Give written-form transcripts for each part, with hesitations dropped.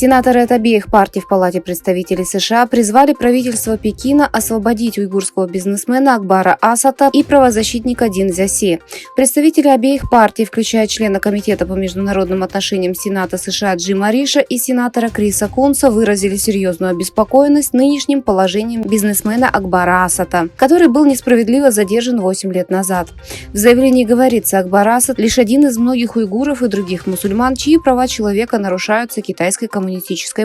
Сенаторы от обеих партий в Палате представителей США призвали правительство Пекина освободить уйгурского бизнесмена Акбара Асата и правозащитника Дин Зяси. Представители обеих партий, включая члена Комитета по международным отношениям Сената США Джима Риша и сенатора Криса Кунса, выразили серьезную обеспокоенность нынешним положением бизнесмена Акбара Асата, который был несправедливо задержан 8 лет назад. В заявлении говорится, Акбар Асат лишь один из многих уйгуров и других мусульман, чьи права человека нарушаются Китайской коммунистической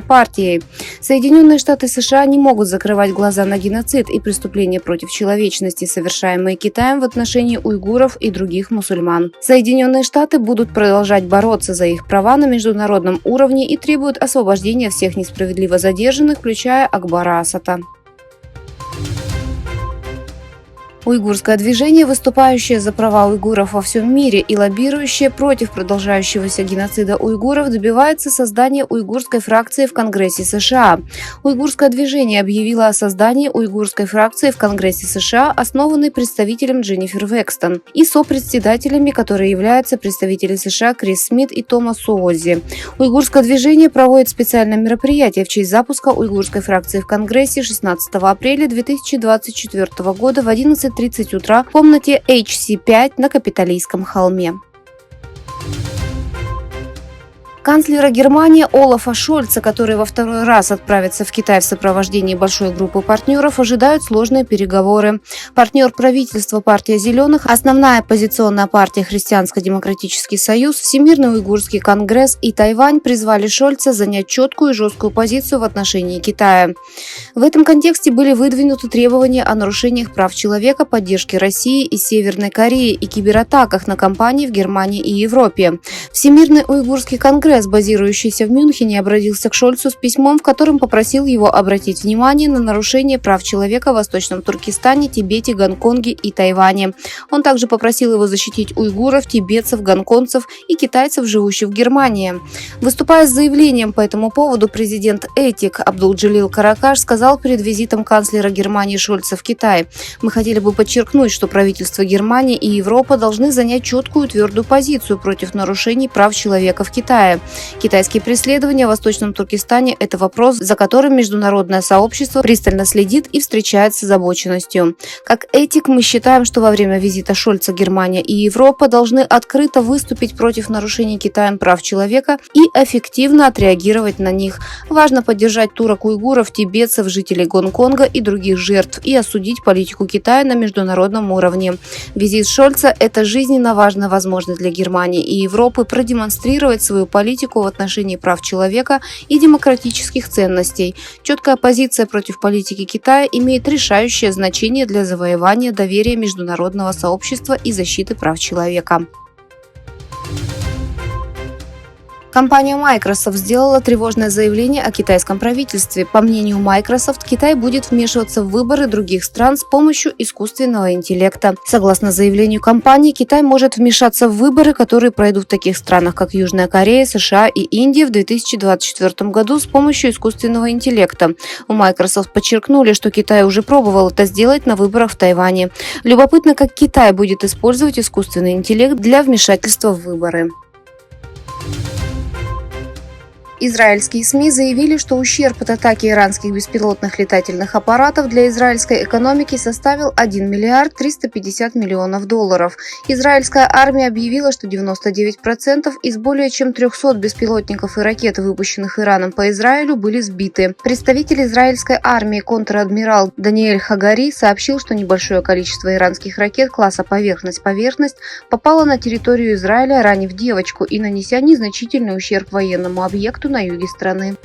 партией. Соединенные Штаты США не могут закрывать глаза на геноцид и преступления против человечности, совершаемые Китаем в отношении уйгуров и других мусульман. Соединенные Штаты будут продолжать бороться за их права на международном уровне и требуют освобождения всех несправедливо задержанных, включая Акбара Асата. Уйгурское движение, выступающее за права уйгуров во всем мире и лоббирующее против продолжающегося геноцида уйгуров, добивается создания уйгурской фракции в Конгрессе США. Уйгурское движение объявило о создании уйгурской фракции в Конгрессе США, основанной представителем Дженнифер Векстон и сопредседателями, которые являются представители США Крис Смит и Томас Суози. Уйгурское движение проводит специальное мероприятие в честь запуска уйгурской фракции в Конгрессе 16 апреля 2024 года в 11:30 утра в комнате HC5 на Капитолийском холме. Канцлера Германии Олафа Шольца, который во второй раз отправится в Китай в сопровождении большой группы партнеров, ожидают сложные переговоры. Партнер правительства партия Зеленых, основная оппозиционная партия Христианско-демократический союз, Всемирный уйгурский конгресс и Тайвань призвали Шольца занять четкую и жесткую позицию в отношении Китая. В этом контексте были выдвинуты требования о нарушениях прав человека, поддержке России и Северной Кореи и кибератаках на компании в Германии и Европе. Всемирный уйгурский конгресс, базирующийся в Мюнхене, обратился к Шольцу с письмом, в котором попросил его обратить внимание на нарушение прав человека в Восточном Туркестане, Тибете, Гонконге и Тайване. Он также попросил его защитить уйгуров, тибетцев, гонконгцев и китайцев, живущих в Германии. Выступая с заявлением по этому поводу, президент ЭТИК Абдул-Джалил Каракаш сказал перед визитом канцлера Германии Шольца в Китай: «Мы хотели бы подчеркнуть, что правительства Германии и Европы должны занять четкую и твердую позицию против нарушений прав человека в Китае. Китайские преследования в Восточном Туркестане – это вопрос, за которым международное сообщество пристально следит и встречает с озабоченностью. Как этик мы считаем, что во время визита Шольца Германия и Европа должны открыто выступить против нарушений Китаем прав человека и эффективно отреагировать на них. Важно поддержать турок-уйгуров, тибетцев, жителей Гонконга и других жертв и осудить политику Китая на международном уровне. Визит Шольца – это жизненно важная возможность для Германии и Европы продемонстрировать свою политику в отношении прав человека и демократических ценностей. Четкая позиция против политики Китая имеет решающее значение для завоевания доверия международного сообщества и защиты прав человека». Компания Microsoft сделала тревожное заявление о китайском правительстве. По мнению Microsoft, Китай будет вмешиваться в выборы других стран с помощью искусственного интеллекта. Согласно заявлению компании, Китай может вмешаться в выборы, которые пройдут в таких странах, как Южная Корея, США и Индия в 2024 году с помощью искусственного интеллекта. У Microsoft подчеркнули, что Китай уже пробовал это сделать на выборах в Тайване. Любопытно, как Китай будет использовать искусственный интеллект для вмешательства в выборы. Израильские СМИ заявили, что ущерб от атаки иранских беспилотных летательных аппаратов для израильской экономики составил 1 миллиард 350 миллионов долларов. Израильская армия объявила, что 99% из более чем 300 беспилотников и ракет, выпущенных Ираном по Израилю, были сбиты. Представитель израильской армии контр-адмирал Даниэль Хагари сообщил, что небольшое количество иранских ракет класса «поверхность-поверхность» попало на территорию Израиля, ранив девочку и нанеся незначительный ущерб военному объекту на юге страны.